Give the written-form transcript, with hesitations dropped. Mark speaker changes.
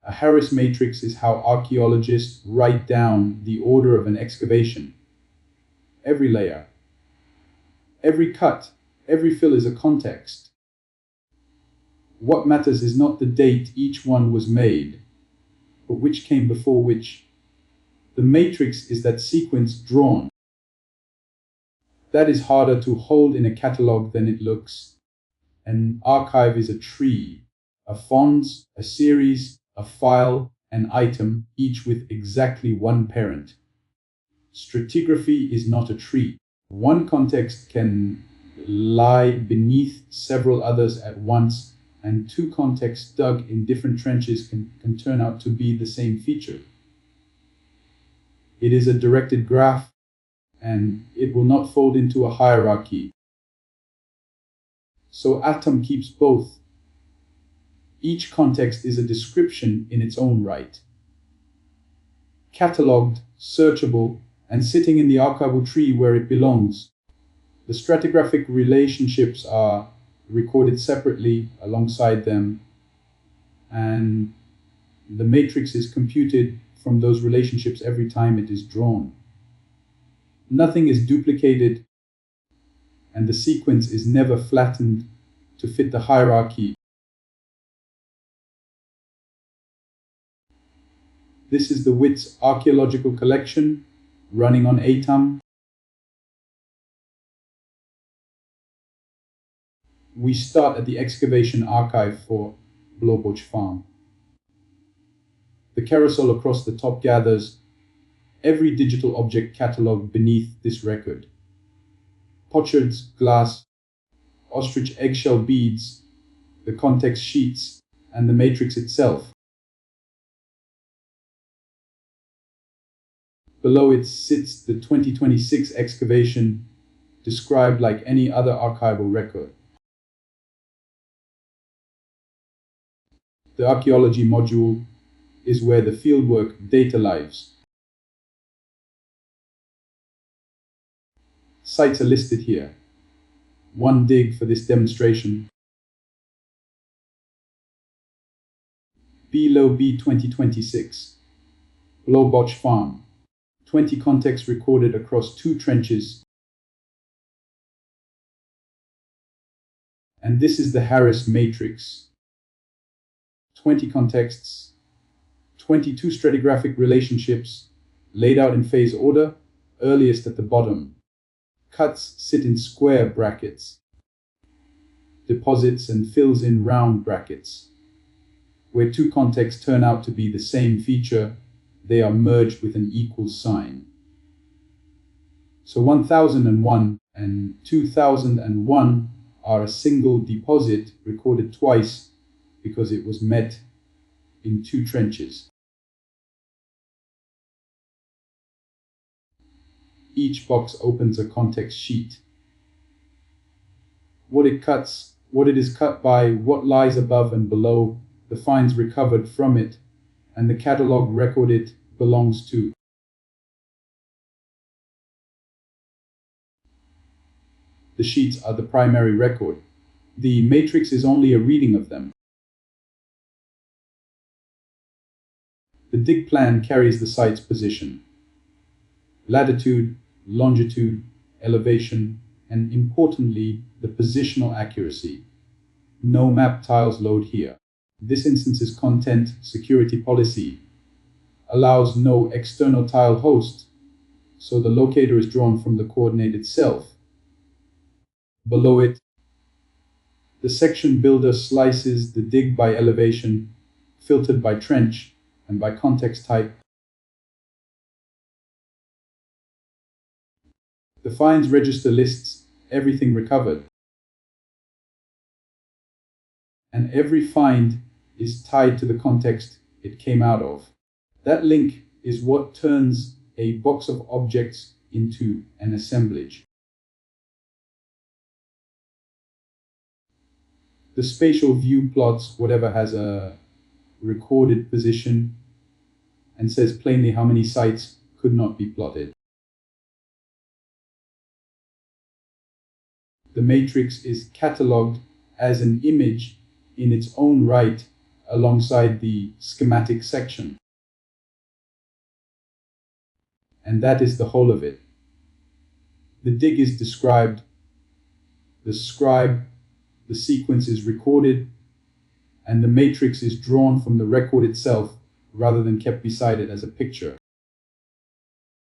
Speaker 1: A Harris matrix is how archaeologists write down the order of an excavation. Every layer, every cut, every fill is a context. What matters is not the date each one was made, but which came before which. The matrix is that sequence drawn. That is harder to hold in a catalog than it looks. An archive is a tree, a font, a series, a file, an item, each with exactly one parent. Stratigraphy is not a tree. One context can lie beneath several others at once, and two contexts dug in different trenches can turn out to be the same feature. It is a directed graph, and it will not fold into a hierarchy. So AtoM keeps both. Each context is a description in its own right. Cataloged, searchable, and sitting in the archival tree where it belongs. The stratigraphic relationships are recorded separately alongside them, and the matrix is computed from those relationships every time it is drawn. Nothing is duplicated, and the sequence is never flattened to fit the hierarchy. This is the WIT's archaeological collection running on AtoM. We start at the excavation archive for Blauboch Farm. The carousel across the top gathers every digital object catalog beneath this record. Potsherds, glass, ostrich eggshell beads, the context sheets, and the matrix itself. Below it sits the 2026 excavation, described like any other archival record. The archaeology module is where the fieldwork data lives. Sites are listed here. One dig for this demonstration. Below B 2026. Blauboch Farm. 20 contexts recorded across 2 trenches. And this is the Harris matrix. 20 contexts, 22 stratigraphic relationships, laid out in phase order, earliest at the bottom. Cuts sit in square brackets. Deposits and fills in round brackets. Where 2 contexts turn out to be the same feature, they are merged with an equal sign. So 1001 and 2001 are a single deposit recorded twice because it was met in 2 trenches. Each box opens a context sheet. What it cuts, what it is cut by, what lies above and below, the finds recovered from it, and the catalog record it belongs to. The sheets are the primary record. The matrix is only a reading of them. The dig plan carries the site's position, latitude, longitude, elevation, and importantly, the positional accuracy. No map tiles load here. This instance's content security policy allows no external tile host, so the locator is drawn from the coordinate itself. Below it, the section builder slices the dig by elevation, filtered by trench, and by context type. The finds register lists everything recovered. And every find is tied to the context it came out of. That link is what turns a box of objects into an assemblage. The spatial view plots whatever has a recorded position and says plainly how many sites could not be plotted. The matrix is catalogued as an image in its own right alongside the schematic section. And that is the whole of it. The dig is described, the scribe, the sequence is recorded, and the matrix is drawn from the record itself rather than kept beside it as a picture.